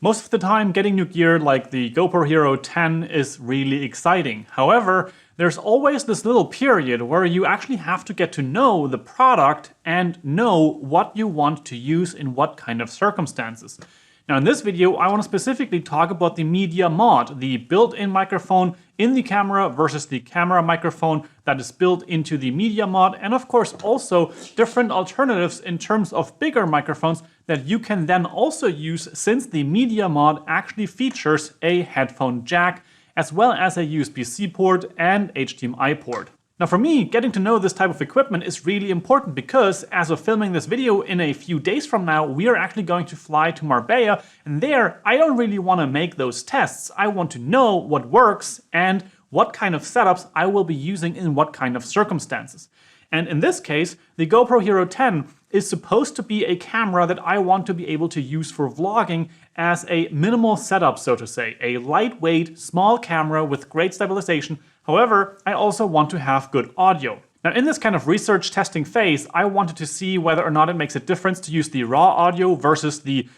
Most of the time, getting new gear like the GoPro Hero 10 is really exciting. However, there's always this little period where you actually have to get to know the product and know what you want to use in what kind of circumstances. Now in this video, I want to specifically talk about the media mod, the built-in microphone in the camera versus the camera microphone that is built into the media mod, and of course also different alternatives in terms of bigger microphones that you can then also use, since the media mod actually features a headphone jack as well as a USB-C port and HDMI port. Now for me, getting to know this type of equipment is really important because as of filming this video in a few days from now, we are actually going to fly to Marbella, and there I don't really want to make those tests. I want to know what works and what kind of setups I will be using in what kind of circumstances. And in this case, the GoPro Hero 10 is supposed to be a camera that I want to be able to use for vlogging as a minimal setup, so to say. A lightweight, small camera with great stabilization. However, I also want to have good audio. Now in this kind of research testing phase, I wanted to see whether or not it makes a difference to use the raw audio versus the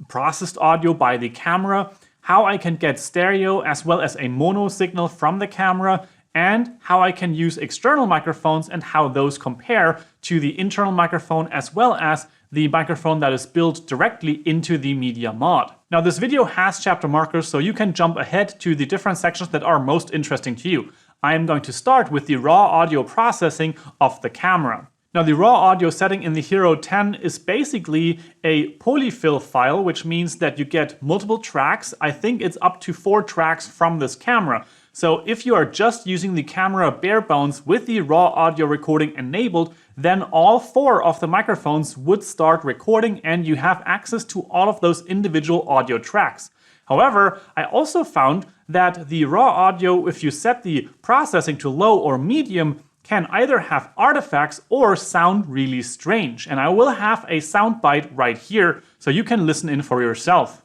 processed audio by the camera, how I can get stereo as well as a mono signal from the camera, and how I can use external microphones and how those compare to the internal microphone as well as the microphone that is built directly into the media mod. Now this video has chapter markers, so you can jump ahead to the different sections that are most interesting to you. I am going to start with the raw audio processing of the camera. Now the raw audio setting in the Hero 10 is basically a polyfill file, which means that you get multiple tracks. I think it's up to 4 tracks from this camera. So if you are just using the camera bare bones with the raw audio recording enabled, then all 4 of the microphones would start recording and you have access to all of those individual audio tracks. However, I also found that the raw audio, if you set the processing to low or medium, can either have artifacts or sound really strange. And I will have a soundbite right here so you can listen in for yourself.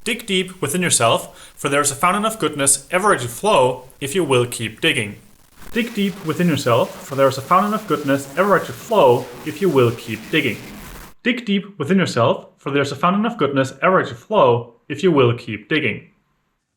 Dig deep within yourself, for there is a fountain of goodness ever to flow if you will keep digging. Dig deep within yourself, for there is a fountain of goodness ever to flow if you will keep digging. Dig deep within yourself, for there is a fountain of goodness ever to flow if you will keep digging.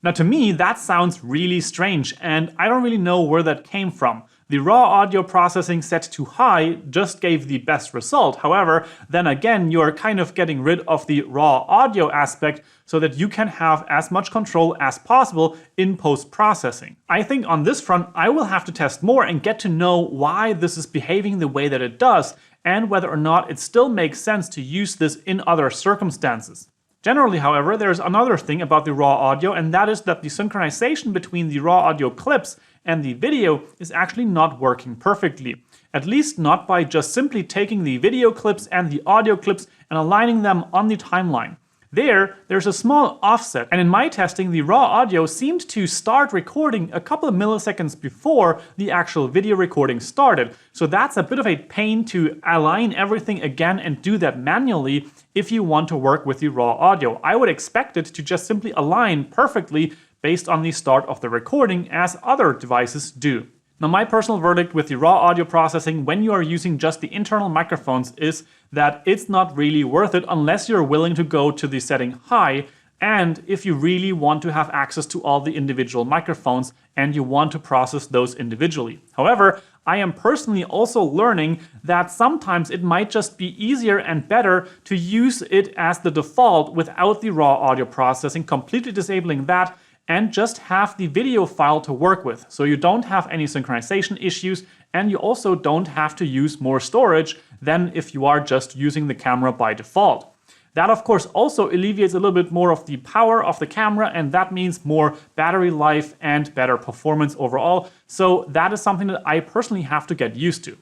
Now to me, that sounds really strange, and I don't really know where that came from. The raw audio processing set to high just gave the best result. However, then again, you're kind of getting rid of the raw audio aspect so that you can have as much control as possible in post-processing. I think on this front, I will have to test more and get to know why this is behaving the way that it does and whether or not it still makes sense to use this in other circumstances. Generally, however, there's another thing about the raw audio, and that is that the synchronization between the raw audio clips and the video is actually not working perfectly. At least not by just simply taking the video clips and the audio clips and aligning them on the timeline. There's a small offset, and in my testing, the raw audio seemed to start recording a couple of milliseconds before the actual video recording started. So that's a bit of a pain to align everything again and do that manually if you want to work with the raw audio. I would expect it to just simply align perfectly based on the start of the recording as other devices do. Now my personal verdict with the raw audio processing when you are using just the internal microphones is that it's not really worth it unless you're willing to go to the setting high and if you really want to have access to all the individual microphones and you want to process those individually. However, I am personally also learning that sometimes it might just be easier and better to use it as the default without the raw audio processing, completely disabling that and just have the video file to work with. So you don't have any synchronization issues and you also don't have to use more storage than if you are just using the camera by default. That of course also alleviates a little bit more of the power of the camera, and that means more battery life and better performance overall. So that is something that I personally have to get used to.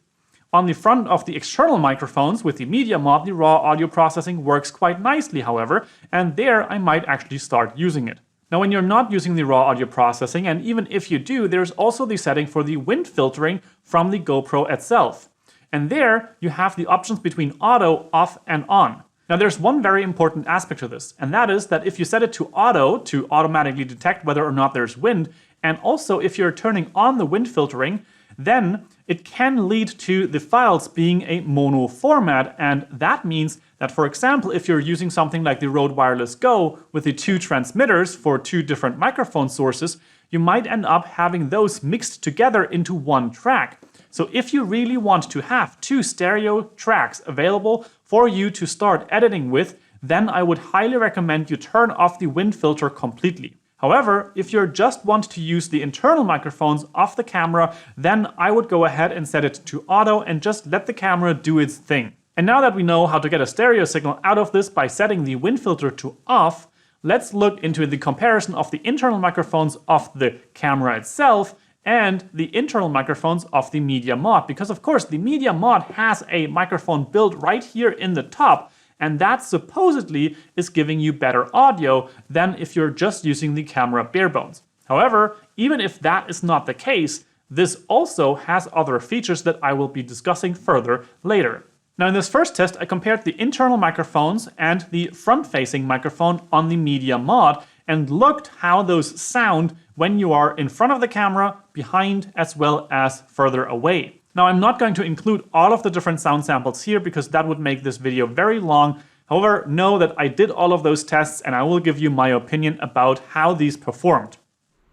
On the front of the external microphones with the media mod, the raw audio processing works quite nicely, however, and there I might actually start using it. Now when you're not using the raw audio processing, and even if you do, there's also the setting for the wind filtering from the GoPro itself. And there you have the options between auto, off, and on. Now there's one very important aspect to this, and that is that if you set it to auto to automatically detect whether or not there's wind, and also if you're turning on the wind filtering, then it can lead to the files being a mono format, and that means that, for example, if you're using something like the Rode Wireless Go with the 2 transmitters for 2 different microphone sources, you might end up having those mixed together into one track. So if you really want to have 2 stereo tracks available for you to start editing with, then I would highly recommend you turn off the wind filter completely. However, if you just want to use the internal microphones of the camera, then I would go ahead and set it to auto and just let the camera do its thing. And now that we know how to get a stereo signal out of this by setting the wind filter to off, let's look into the comparison of the internal microphones of the camera itself and the internal microphones of the Media Mod. Because of course the Media Mod has a microphone built right here in the top, and that supposedly is giving you better audio than if you're just using the camera bare bones. However, even if that is not the case, this also has other features that I will be discussing further later. Now in this first test, I compared the internal microphones and the front-facing microphone on the Media Mod and looked how those sound when you are in front of the camera, behind, as well as further away. Now I'm not going to include all of the different sound samples here because that would make this video very long. However, know that I did all of those tests and I will give you my opinion about how these performed.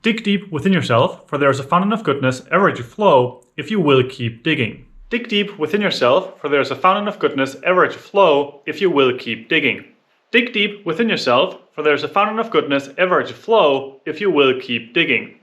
Dig deep within yourself, for there is a fountain of goodness ever to flow if you will keep digging. Dig deep within yourself, for there is a fountain of goodness ever to flow if you will keep digging. Dig deep within yourself, for there is a fountain of goodness ever to flow if you will keep digging.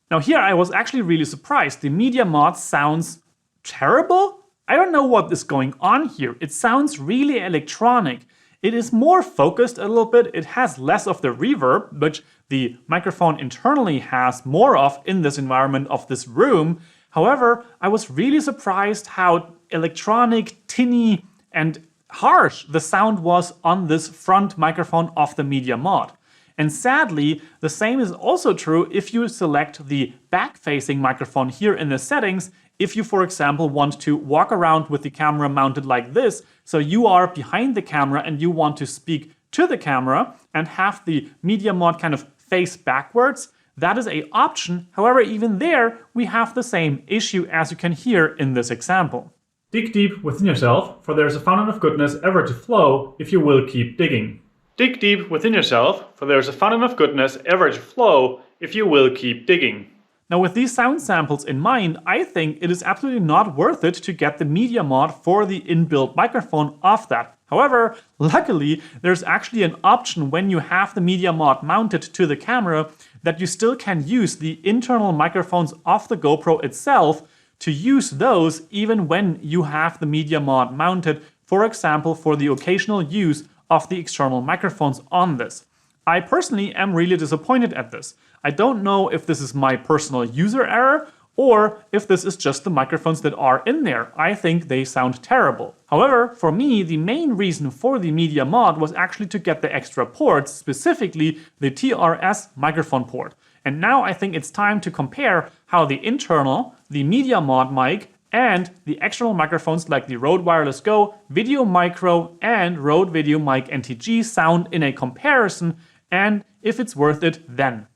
Now here I was actually really surprised. The Media Mod sounds terrible? I don't know what is going on here. It sounds really electronic. It is more focused a little bit. It has less of the reverb, which the microphone internally has more of in this environment of this room. However, I was really surprised how electronic, tinny, and harsh the sound was on this front microphone of the Media Mod. And sadly, the same is also true if you select the back-facing microphone here in the settings. If you, for example, want to walk around with the camera mounted like this, so you are behind the camera and you want to speak to the camera and have the Media Mod kind of face backwards, that is an option. However, even there, we have the same issue as you can hear in this example. Dig deep within yourself, for there is a fountain of goodness ever to flow if you will keep digging. Dig deep within yourself, for there is a fountain of goodness ever to flow if you will keep digging. Now with these sound samples in mind, I think it is absolutely not worth it to get the Media Mod for the inbuilt microphone of that. However, luckily, there's actually an option when you have the Media Mod mounted to the camera that you still can use the internal microphones of the GoPro itself to use those even when you have the Media Mod mounted, for example, for the occasional use of the external microphones on this. I personally am really disappointed at this. I don't know if this is my personal user error or if this is just the microphones that are in there. I think they sound terrible. However, for me, the main reason for the Media Mod was actually to get the extra ports, specifically the TRS microphone port. And now I think it's time to compare how the internal, the Media Mod mic, and the external microphones like the Rode Wireless Go, Video Micro, and Rode Video Mic NTG sound in a comparison, and if it's worth it then.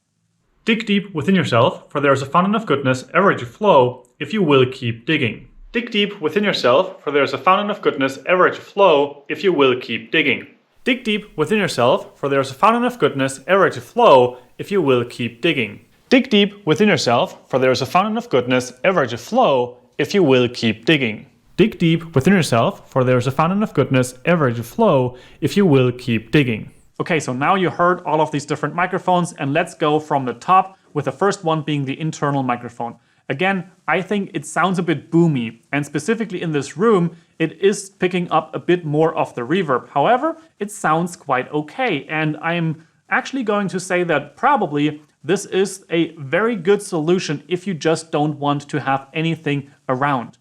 Dig deep within yourself, for there is a fountain of goodness ever to flow if you will keep digging. Dig deep within yourself, for there is a fountain of goodness ever to flow if you will keep digging. Dig deep within yourself, for there is a fountain of goodness ever to flow if you will keep digging. Dig deep within yourself, for there is a fountain of goodness ever to flow if you will keep digging. Dig deep within yourself, for there is a fountain of goodness ever to flow if you will keep digging. Okay, so now you heard all of these different microphones, and let's go from the top with the first one being the internal microphone. Again, I think it sounds a bit boomy, and specifically in this room, it is picking up a bit more of the reverb. However, it sounds quite okay, and I'm actually going to say that probably this is a very good solution if you just don't want to have anything around.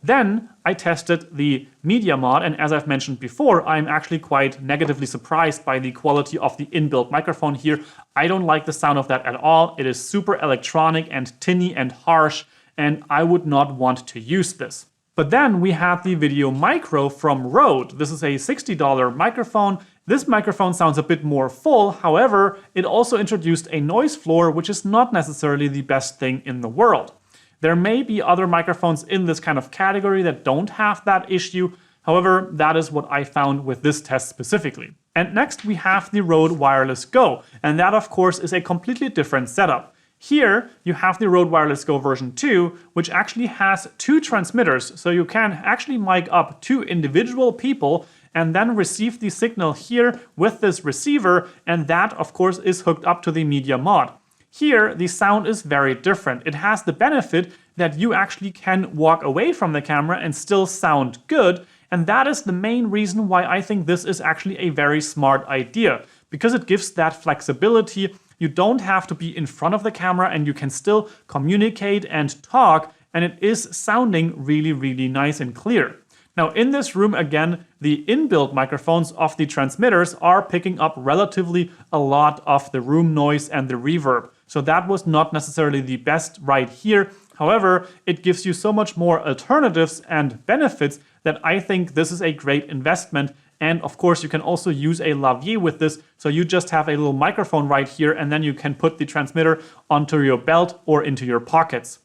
Then I tested the Media Mod, and as I've mentioned before, I'm actually quite negatively surprised by the quality of the inbuilt microphone here. I don't like the sound of that at all. It is super electronic and tinny and harsh, and I would not want to use this. But then we had the Video Micro from Rode. This is a $60 microphone. This microphone sounds a bit more full. However, it also introduced a noise floor, which is not necessarily the best thing in the world. There may be other microphones in this kind of category that don't have that issue. However, that is what I found with this test specifically. And next we have the Rode Wireless Go, and that of course is a completely different setup. Here you have the Rode Wireless Go version 2, which actually has 2 transmitters, so you can actually mic up 2 individual people and then receive the signal here with this receiver, and that of course is hooked up to the Media Mod. Here the sound is very different. It has the benefit that you actually can walk away from the camera and still sound good, and that is the main reason why I think this is actually a very smart idea, because it gives that flexibility. You don't have to be in front of the camera and you can still communicate and talk, and it is sounding really, really nice and clear. Now in this room again, the inbuilt microphones of the transmitters are picking up relatively a lot of the room noise and the reverb. So that was not necessarily the best right here. However, it gives you so much more alternatives and benefits that I think this is a great investment. And of course, you can also use a lavalier with this. So you just have a little microphone right here, and then you can put the transmitter onto your belt or into your pockets.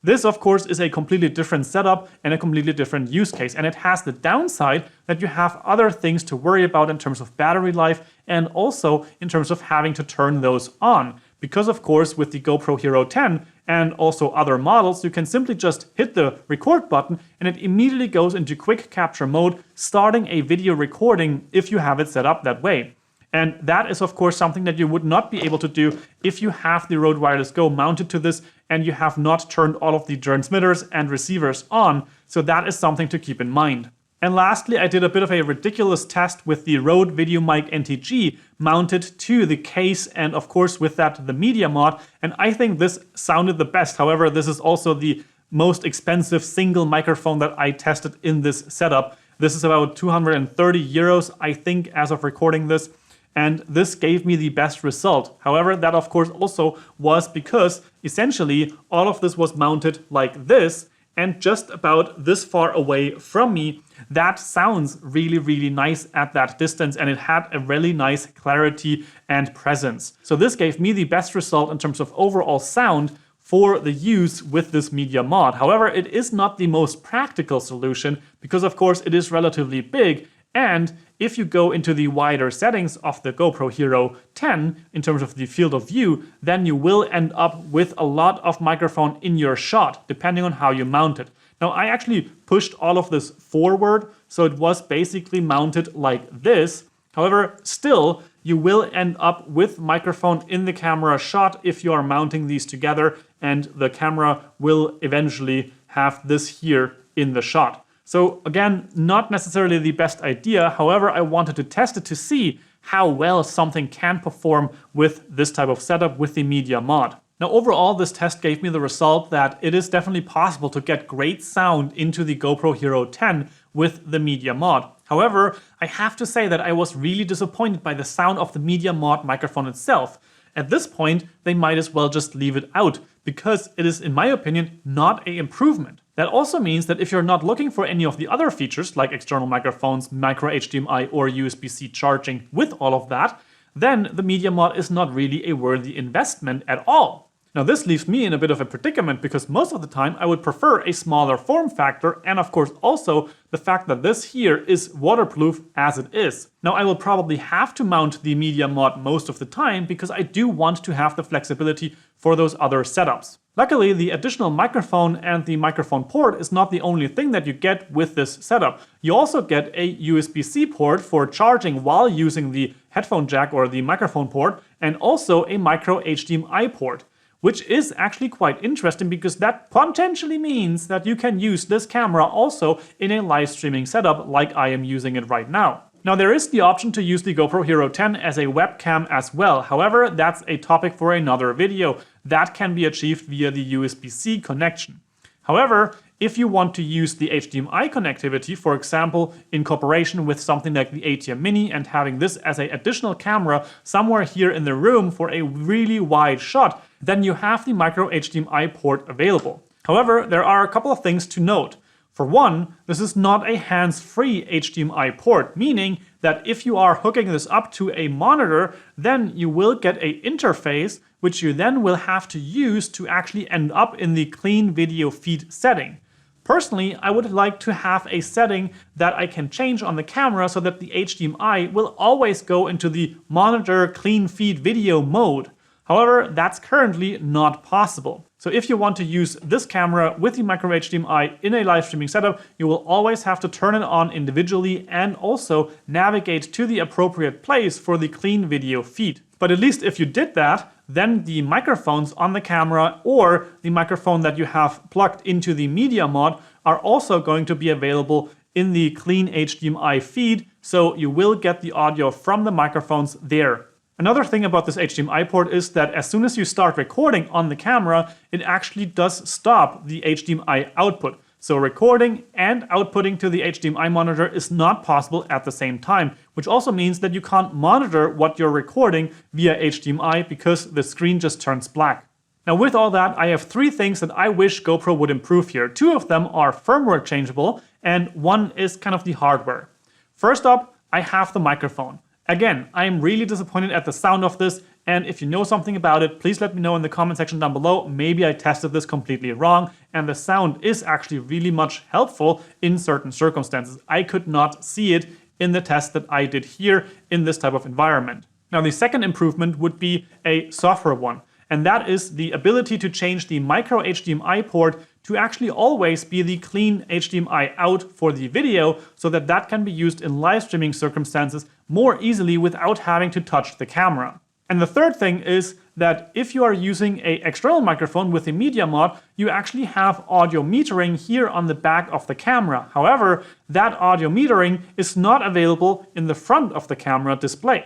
This, of course, is a completely different setup and a completely different use case. And it has the downside that you have other things to worry about in terms of battery life and also in terms of having to turn those on. Because, of course, with the GoPro Hero 10 and also other models, you can simply just hit the record button and it immediately goes into quick capture mode, starting a video recording if you have it set up that way. And that is, of course, something that you would not be able to do if you have the Rode Wireless Go mounted to this and you have not turned all of the transmitters and receivers on. So that is something to keep in mind. And lastly, I did a bit of a ridiculous test with the Rode VideoMic NTG mounted to the case, and of course with that the Media Mod, and I think this sounded the best. However, this is also the most expensive single microphone that I tested in this setup. This is about 230 euros, I think, as of recording this. And this gave me the best result. However, that of course also was because essentially all of this was mounted like this and just about this far away from me. That sounds really, really nice at that distance, and it had a really nice clarity and presence. So this gave me the best result in terms of overall sound for the use with this Media Mod. However, it is not the most practical solution because of course it is relatively big. And if you go into the wider settings of the GoPro Hero 10 in terms of the field of view, then you will end up with a lot of microphone in your shot, depending on how you mount it. Now, I actually pushed all of this forward, so it was basically mounted like this. However, still, you will end up with microphone in the camera shot if you are mounting these together, and the camera will eventually have this here in the shot. So again, not necessarily the best idea. However, I wanted to test it to see how well something can perform with this type of setup with the Media Mod. Now overall, this test gave me the result that it is definitely possible to get great sound into the GoPro Hero 10 with the Media Mod. However, I have to say that I was really disappointed by the sound of the Media Mod microphone itself. At this point, they might as well just leave it out because it is, in my opinion, not an improvement. That also means that if you're not looking for any of the other features like external microphones, micro HDMI or USB-C charging with all of that, then the Media Mod is not really a worthy investment at all. Now this leaves me in a bit of a predicament because most of the time I would prefer a smaller form factor, and of course also the fact that this here is waterproof as it is. Now I will probably have to mount the Media Mod most of the time because I do want to have the flexibility for those other setups. Luckily, the additional microphone and the microphone port is not the only thing that you get with this setup. You also get a USB-C port for charging while using the headphone jack or the microphone port, and also a micro HDMI port, which is actually quite interesting because that potentially means that you can use this camera also in a live streaming setup like I am using it right now. Now there is the option to use the GoPro Hero 10 as a webcam as well. However, that's a topic for another video. That can be achieved via the USB-C connection. However, if you want to use the HDMI connectivity, for example, in cooperation with something like the ATEM Mini and having this as an additional camera somewhere here in the room for a really wide shot, then you have the micro HDMI port available. However, there are a couple of things to note. For one, this is not a hands-free HDMI port, meaning that if you are hooking this up to a monitor, then you will get an interface which you then will have to use to actually end up in the clean video feed setting. Personally, I would like to have a setting that I can change on the camera so that the HDMI will always go into the monitor clean feed video mode. However, that's currently not possible. So if you want to use this camera with the micro HDMI in a live streaming setup, you will always have to turn it on individually and also navigate to the appropriate place for the clean video feed. But at least if you did that, then the microphones on the camera or the microphone that you have plugged into the media mod are also going to be available in the clean HDMI feed, so you will get the audio from the microphones there. Another thing about this HDMI port is that as soon as you start recording on the camera, it actually does stop the HDMI output. So recording and outputting to the HDMI monitor is not possible at the same time, which also means that you can't monitor what you're recording via HDMI because the screen just turns black. Now with all that, I have 3 things that I wish GoPro would improve here. 2 of them are firmware changeable and 1 is kind of the hardware. First up, I have the microphone. Again, I am really disappointed at the sound of this, and if you know something about it, please let me know in the comment section down below. Maybe I tested this completely wrong, and the sound is actually really much helpful in certain circumstances. I could not see it in the test that I did here in this type of environment. Now, the second improvement would be a software one, and that is the ability to change the micro HDMI port to actually always be the clean HDMI out for the video so that that can be used in live streaming circumstances more easily without having to touch the camera. And the third thing is that if you are using an external microphone with a media mod, you actually have audio metering here on the back of the camera. However, that audio metering is not available in the front of the camera display.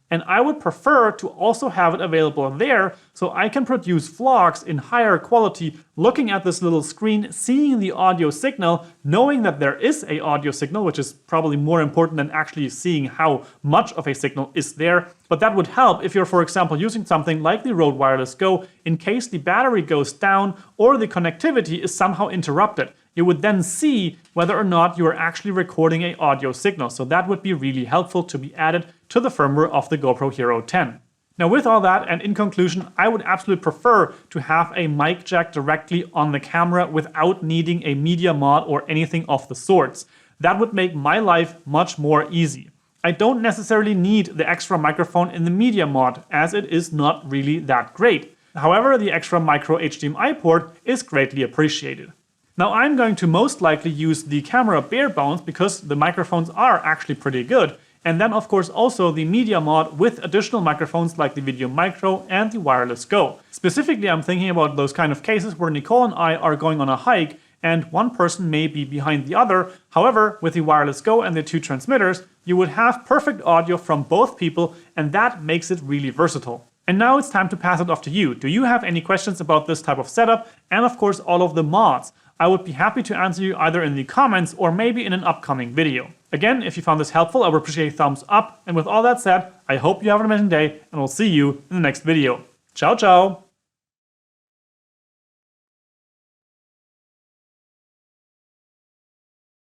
And I would prefer to also have it available there so I can produce vlogs in higher quality, looking at this little screen, seeing the audio signal, knowing that there is an audio signal, which is probably more important than actually seeing how much of a signal is there. But that would help if you're, for example, using something like the Rode Wireless Go in case the battery goes down or the connectivity is somehow interrupted. You would then see whether or not you are actually recording an audio signal. So that would be really helpful to be added to the firmware of the GoPro Hero 10. Now with all that, and in conclusion, I would absolutely prefer to have a mic jack directly on the camera without needing a media mod or anything of the sorts. That would make my life much more easy. I don't necessarily need the extra microphone in the media mod, as it is not really that great. However, the extra micro HDMI port is greatly appreciated. Now I'm going to most likely use the camera bare bones because the microphones are actually pretty good. And then of course also the media mod with additional microphones like the Video Micro and the Wireless Go. Specifically, I'm thinking about those kind of cases where Nicole and I are going on a hike and one person may be behind the other. However, with the Wireless Go and the 2 transmitters, you would have perfect audio from both people, and that makes it really versatile. And now it's time to pass it off to you. Do you have any questions about this type of setup? And of course all of the mods. I would be happy to answer you either in the comments or maybe in an upcoming video. Again, if you found this helpful, I would appreciate a thumbs up. And with all that said, I hope you have an amazing day and we'll see you in the next video. Ciao, ciao!